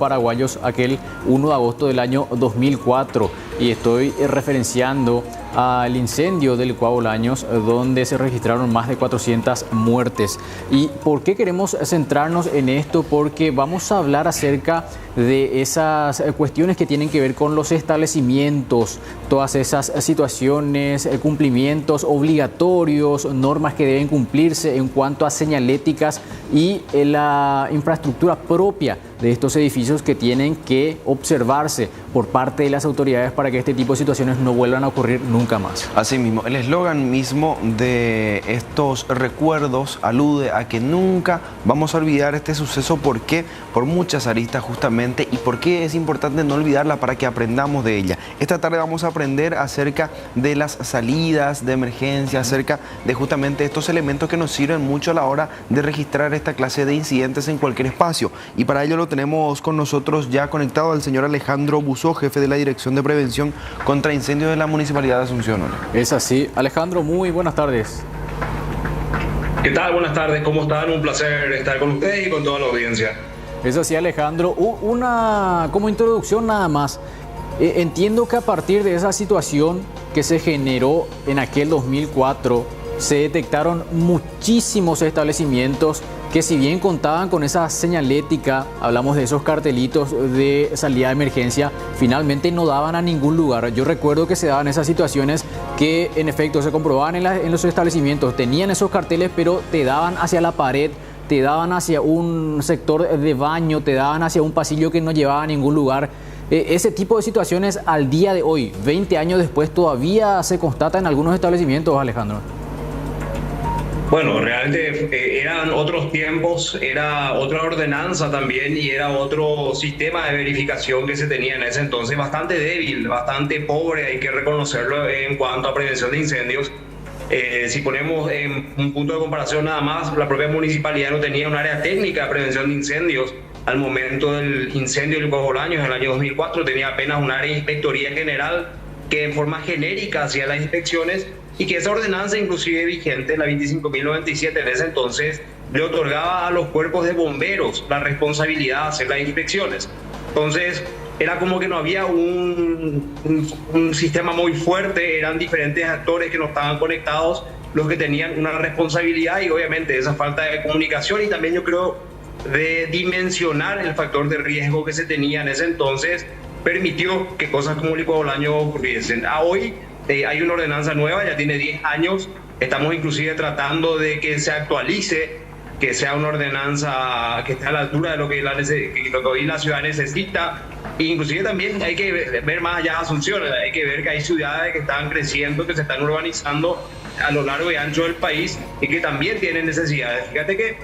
paraguayos aquel 1 de agosto del año 2004 y estoy referenciando al incendio del Licuado Bolaños, donde se registraron más de 400 muertes. ¿Y por qué queremos centrarnos en esto? Porque vamos a hablar acerca de esas cuestiones que tienen que ver con los establecimientos, todas esas situaciones, cumplimientos obligatorios, normas que deben cumplirse en cuanto a señaléticas y la infraestructura propia de estos edificios que tienen que observarse por parte de las autoridades para que este tipo de situaciones no vuelvan a ocurrir nunca más. Asimismo, el eslogan mismo de estos recuerdos alude a que nunca vamos a olvidar este suceso. ¿Por qué? Por muchas aristas justamente, y por qué es importante no olvidarla para que aprendamos de ella. Esta tarde vamos a aprender acerca de las salidas de emergencia, acerca de justamente estos elementos que nos sirven mucho a la hora de registrar esta clase de incidentes en cualquier espacio. Y para ello lo tenemos con nosotros ya conectado al señor Alejandro Buzó, jefe de la Dirección de Prevención contra Incendios de la Municipalidad de Asunción. Es así. Alejandro, muy buenas tardes. ¿Qué tal? Buenas tardes, ¿cómo están? Un placer estar con ustedes y con toda la audiencia. Es así, Alejandro. Como introducción nada más. Entiendo que a partir de esa situación que se generó en aquel 2004, se detectaron muchísimos establecimientos que, si bien contaban con esa señalética, hablamos de esos cartelitos de salida de emergencia, finalmente no daban a ningún lugar. Yo recuerdo que se daban esas situaciones que en efecto se comprobaban en los establecimientos, tenían esos carteles pero te daban hacia la pared, te daban hacia un sector de baño, te daban hacia un pasillo que no llevaba a ningún lugar. Ese tipo de situaciones al día de hoy, 20 años después, todavía se constata en algunos establecimientos, Alejandro. Bueno, realmente eran otros tiempos, era otra ordenanza también y era otro sistema de verificación que se tenía en ese entonces, bastante débil, bastante pobre, hay que reconocerlo en cuanto a prevención de incendios. Si ponemos en un punto de comparación nada más, la propia municipalidad no tenía un área técnica de prevención de incendios. Al momento del incendio del Licuado Bolaños en el año 2004 tenía apenas un área de inspectoría general que en forma genérica hacía las inspecciones, y que esa ordenanza inclusive vigente, la 25.097 en ese entonces, le otorgaba a los cuerpos de bomberos la responsabilidad de hacer las inspecciones. Entonces era como que no había un sistema muy fuerte, eran diferentes actores que no estaban conectados los que tenían una responsabilidad, y obviamente esa falta de comunicación y también yo creo de dimensionar el factor de riesgo que se tenía en ese entonces permitió que cosas como el Licuado Bolaños ocurriesen. A hoy hay una ordenanza nueva, ya tiene 10 años, estamos inclusive tratando de que se actualice, que sea una ordenanza que esté a la altura de lo que hoy la ciudad necesita. E inclusive también hay que ver más allá de Asunción, hay que ver que hay ciudades que están creciendo, que se están urbanizando a lo largo y ancho del país y que también tienen necesidades. Fíjate que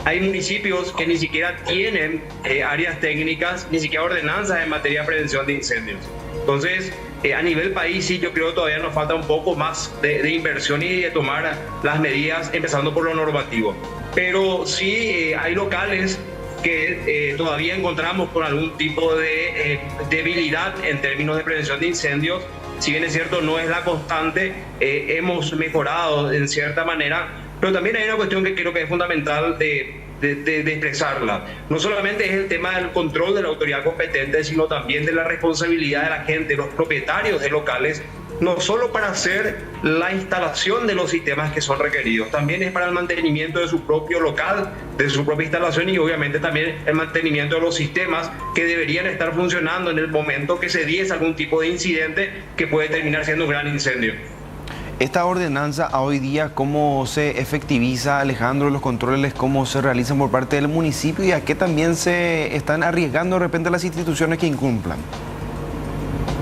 hay municipios que ni siquiera tienen áreas técnicas, ni siquiera ordenanzas en materia de prevención de incendios. Entonces, a nivel país sí, yo creo que todavía nos falta un poco más de inversión y de tomar las medidas, empezando por lo normativo. Pero sí hay locales que todavía encontramos con algún tipo de debilidad en términos de prevención de incendios. Si bien es cierto, no es la constante, hemos mejorado en cierta manera, pero también hay una cuestión que creo que es fundamental de expresarla. No solamente es el tema del control de la autoridad competente, sino también de la responsabilidad de la gente, los propietarios de locales, no solo para hacer la instalación de los sistemas que son requeridos, también es para el mantenimiento de su propio local, de su propia instalación, y obviamente también el mantenimiento de los sistemas que deberían estar funcionando en el momento que se diese algún tipo de incidente que puede terminar siendo un gran incendio. Esta ordenanza a hoy día, ¿cómo se efectiviza, Alejandro, los controles, cómo se realizan por parte del municipio y a qué también se están arriesgando de repente las instituciones que incumplan?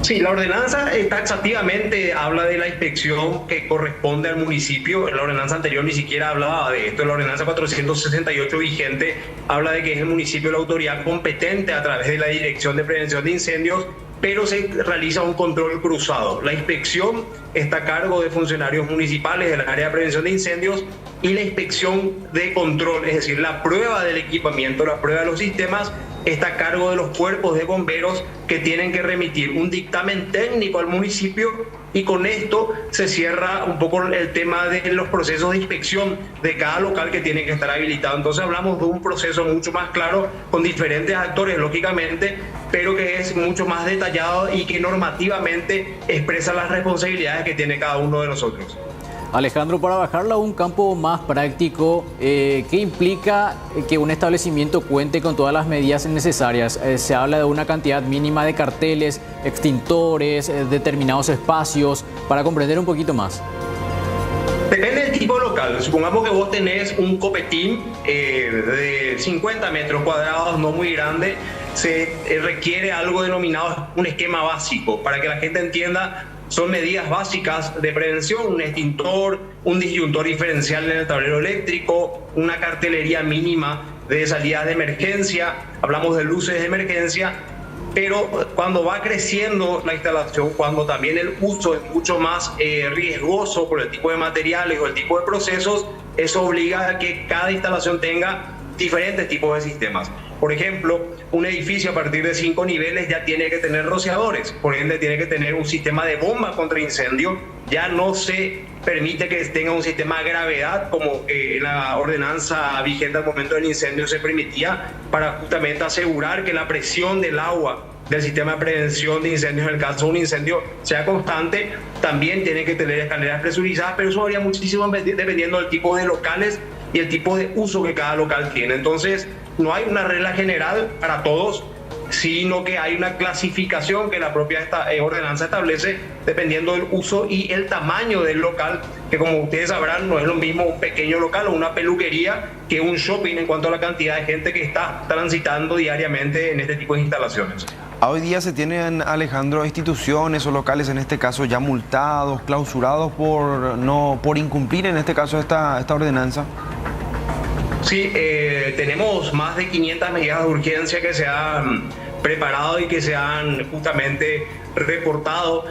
Sí, la ordenanza taxativamente habla de la inspección que corresponde al municipio. La ordenanza anterior ni siquiera hablaba de esto. La ordenanza 468 vigente habla de que es el municipio la autoridad competente a través de la Dirección de Prevención de Incendios, pero se realiza un control cruzado. La inspección está a cargo de funcionarios municipales del área de prevención de incendios y la inspección de control, es decir, la prueba del equipamiento, la prueba de los sistemas, está a cargo de los cuerpos de bomberos que tienen que remitir un dictamen técnico al municipio, y con esto se cierra un poco el tema de los procesos de inspección de cada local que tiene que estar habilitado. Entonces hablamos de un proceso mucho más claro, con diferentes actores, lógicamente, pero que es mucho más detallado y que normativamente expresa las responsabilidades que tiene cada uno de nosotros. Alejandro, para bajarla a un campo más práctico, ¿qué implica que un establecimiento cuente con todas las medidas necesarias? Se habla de una cantidad mínima de carteles, extintores, determinados espacios, para comprender un poquito más. Depende del tipo local. Supongamos que vos tenés un copetín de 50 metros cuadrados, no muy grande. Se requiere algo denominado un esquema básico. Para que la gente entienda, son medidas básicas de prevención: un extintor, un disyuntor diferencial en el tablero eléctrico, una cartelería mínima de salidas de emergencia, hablamos de luces de emergencia. Pero cuando va creciendo la instalación, cuando también el uso es mucho más riesgoso por el tipo de materiales o el tipo de procesos, eso obliga a que cada instalación tenga diferentes tipos de sistemas. Por ejemplo, un edificio a partir de 5 niveles ya tiene que tener rociadores, por ende tiene que tener un sistema de bomba contra incendio. Ya no se permite que tenga un sistema de gravedad como en la ordenanza vigente al momento del incendio se permitía, para justamente asegurar que la presión del agua del sistema de prevención de incendios, en el caso de un incendio, sea constante. También tiene que tener escaleras presurizadas, pero eso varía muchísimo dependiendo del tipo de locales y el tipo de uso que cada local tiene. Entonces, no hay una regla general para todos, sino que hay una clasificación que la propia ordenanza establece dependiendo del uso y el tamaño del local, que como ustedes sabrán no es lo mismo un pequeño local o una peluquería que un shopping en cuanto a la cantidad de gente que está transitando diariamente en este tipo de instalaciones. Hoy día se tienen, Alejandro, instituciones o locales, en este caso ya multados, clausurados por incumplir en este caso esta ordenanza. Sí, tenemos más de 500 medidas de urgencia que se han preparado y que se han justamente reportado.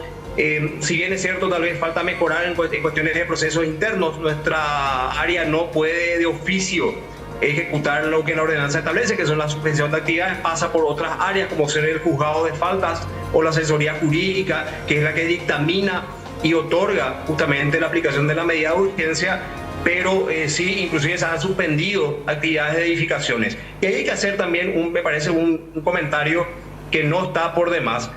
Si bien es cierto, tal vez falta mejorar en cuestiones de procesos internos, nuestra área no puede de oficio ejecutar lo que la ordenanza establece, que son la suspensión de actividades, pasa por otras áreas como ser el juzgado de faltas o la asesoría jurídica, que es la que dictamina y otorga justamente la aplicación de la medida de urgencia. Pero sí, inclusive se han suspendido actividades de edificaciones. Y hay que hacer también, me parece, un comentario que no está por demás.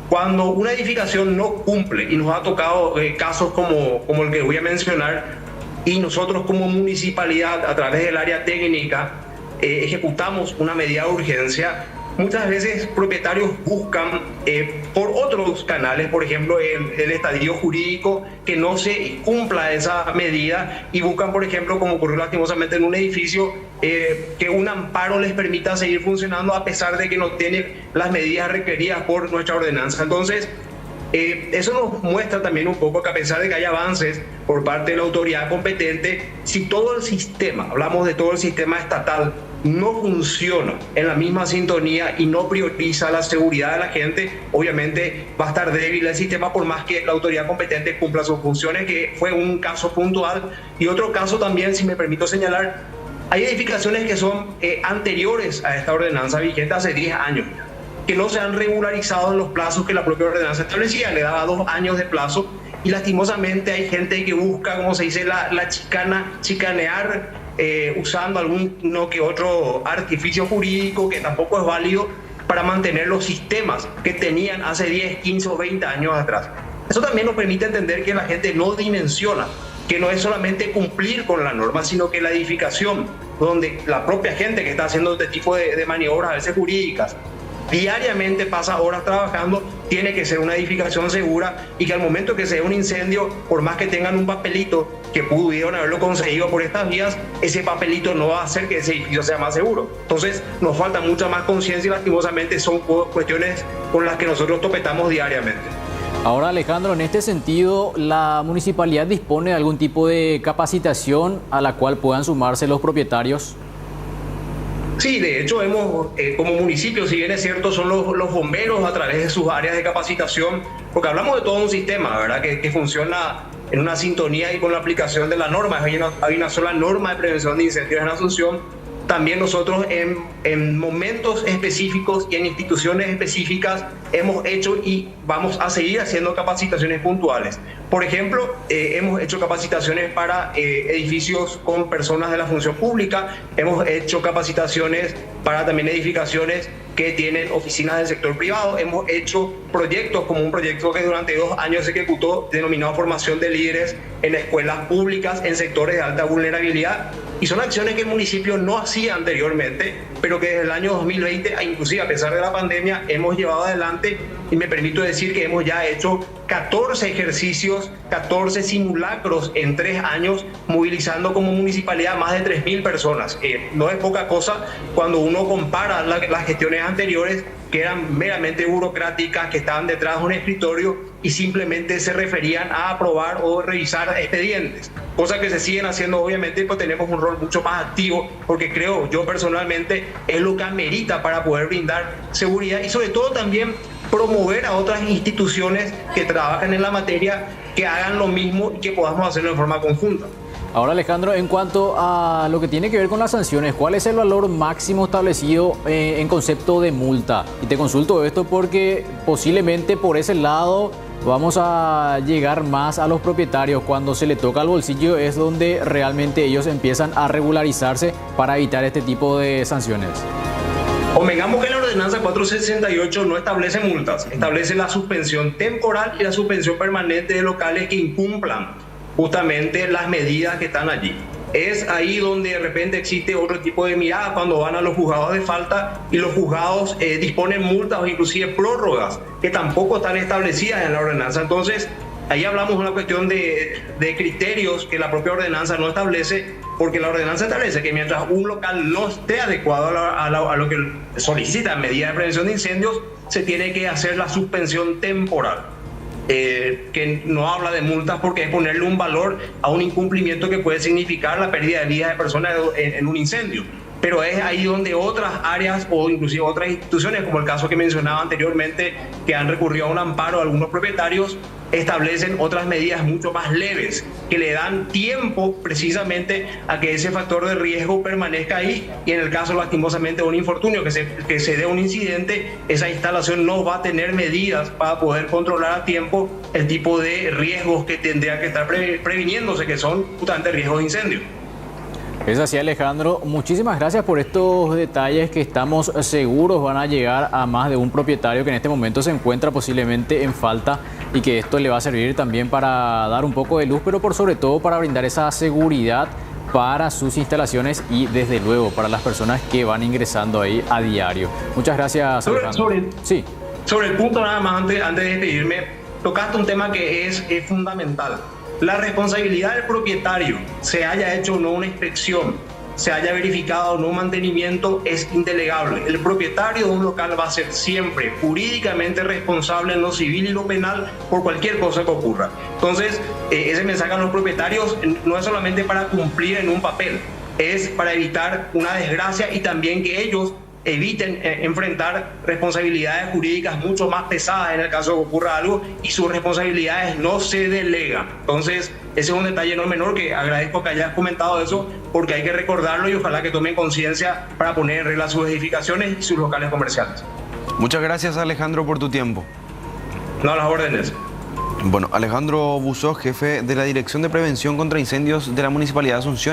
Cuando una edificación no cumple, y nos ha tocado casos como el que voy a mencionar, y nosotros como municipalidad, a través del área técnica, ejecutamos una medida de urgencia, muchas veces propietarios buscan por otros canales, por ejemplo el estadio jurídico, que no se cumpla esa medida, y buscan, por ejemplo, como ocurrió lastimosamente en un edificio, que un amparo les permita seguir funcionando a pesar de que no tiene las medidas requeridas por nuestra ordenanza. Entonces, eso nos muestra también un poco que a pesar de que hay avances por parte de la autoridad competente, si todo el sistema, hablamos de todo el sistema estatal, no funciona en la misma sintonía y no prioriza la seguridad de la gente, obviamente va a estar débil el sistema por más que la autoridad competente cumpla sus funciones, que fue un caso puntual. Y otro caso también, si me permito señalar, hay edificaciones que son anteriores a esta ordenanza vigente, hace 10 años, que no se han regularizado en los plazos que la propia ordenanza establecía, le daba 2 años de plazo, y lastimosamente hay gente que busca, como se dice, la chicanear, usando algún que otro artificio jurídico que tampoco es válido para mantener los sistemas que tenían hace 10, 15 o 20 años atrás. Eso también nos permite entender que la gente no dimensiona, que no es solamente cumplir con la norma, sino que la edificación, donde la propia gente que está haciendo este tipo de maniobras, a veces jurídicas, diariamente pasa horas trabajando, tiene que ser una edificación segura, y que al momento que se dé un incendio, por más que tengan un papelito que pudieron haberlo conseguido por estas vías, ese papelito no va a hacer que ese edificio sea más seguro. Entonces nos falta mucha más conciencia, y lastimosamente son cuestiones con las que nosotros topetamos diariamente. Ahora, Alejandro, en este sentido, ¿la municipalidad dispone de algún tipo de capacitación a la cual puedan sumarse los propietarios? Sí, de hecho hemos, como municipio, si bien es cierto, son los bomberos a través de sus áreas de capacitación, porque hablamos de todo un sistema, ¿verdad?, que funciona en una sintonía y con la aplicación de la norma. Hay una sola norma de prevención de incendios en Asunción, también nosotros en momentos específicos y en instituciones específicas hemos hecho y vamos a seguir haciendo capacitaciones puntuales. Por ejemplo, hemos hecho capacitaciones para edificios con personas de la función pública, hemos hecho capacitaciones para también edificaciones que tienen oficinas del sector privado, hemos hecho proyectos como un proyecto que durante 2 años se ejecutó denominado formación de líderes en escuelas públicas en sectores de alta vulnerabilidad, y son acciones que el municipio no hacía anteriormente, pero que desde el año 2020, inclusive a pesar de la pandemia, hemos llevado adelante, y me permito decir que hemos ya hecho 14 ejercicios, 14 simulacros en 3 años, movilizando como municipalidad más de 3.000 personas. No es poca cosa cuando uno compara las gestiones anteriores, que eran meramente burocráticas, que estaban detrás de un escritorio y simplemente se referían a aprobar o revisar expedientes. Cosas que se siguen haciendo, obviamente, pues tenemos un rol mucho más activo, porque creo yo personalmente es lo que amerita para poder brindar seguridad y sobre todo también promover a otras instituciones que trabajan en la materia que hagan lo mismo y que podamos hacerlo de forma conjunta. Ahora, Alejandro, en cuanto a lo que tiene que ver con las sanciones, ¿cuál es el valor máximo establecido en concepto de multa? Y te consulto esto porque posiblemente por ese lado vamos a llegar más a los propietarios. Cuando se le toca al bolsillo es donde realmente ellos empiezan a regularizarse para evitar este tipo de sanciones. Convengamos que la ordenanza 468 no establece multas, establece la suspensión temporal y la suspensión permanente de locales que incumplan justamente las medidas que están allí. Es ahí donde de repente existe otro tipo de mirada cuando van a los juzgados de falta y los juzgados disponen multas o inclusive prórrogas que tampoco están establecidas en la ordenanza. Entonces, ahí hablamos de una cuestión de criterios que la propia ordenanza no establece, porque la ordenanza establece que mientras un local no esté adecuado a lo que solicita medidas de prevención de incendios, se tiene que hacer la suspensión temporal. Que no habla de multas porque es ponerle un valor a un incumplimiento que puede significar la pérdida de vidas de personas en un incendio. Pero es ahí donde otras áreas o inclusive otras instituciones, como el caso que mencionaba anteriormente, que han recurrido a un amparo a algunos propietarios, establecen otras medidas mucho más leves, que le dan tiempo precisamente a que ese factor de riesgo permanezca ahí, y en el caso lastimosamente de un infortunio, que se dé un incidente, esa instalación no va a tener medidas para poder controlar a tiempo el tipo de riesgos que tendría que estar previniéndose, que son justamente riesgos de incendio. Es así, Alejandro. Muchísimas gracias por estos detalles que estamos seguros van a llegar a más de un propietario que en este momento se encuentra posiblemente en falta, y que esto le va a servir también para dar un poco de luz, pero por sobre todo para brindar esa seguridad para sus instalaciones y desde luego para las personas que van ingresando ahí a diario. Muchas gracias, Alejandro. Sobre el punto nada más, antes de despedirme, tocaste un tema que es fundamental. La responsabilidad del propietario, se haya hecho o no una inspección, se haya verificado o no un mantenimiento, es indelegable. El propietario de un local va a ser siempre jurídicamente responsable en lo civil y lo penal por cualquier cosa que ocurra. Entonces, ese mensaje a los propietarios no es solamente para cumplir en un papel, es para evitar una desgracia y también que ellos eviten enfrentar responsabilidades jurídicas mucho más pesadas en el caso de que ocurra algo, y sus responsabilidades no se delegan. Entonces, ese es un detalle no menor, que agradezco que hayas comentado eso, porque hay que recordarlo y ojalá que tomen conciencia para poner en regla sus edificaciones y sus locales comerciales. Muchas gracias, Alejandro, por tu tiempo. No, a las órdenes. Bueno, Alejandro Buzó, jefe de la Dirección de Prevención contra Incendios de la Municipalidad de Asunción.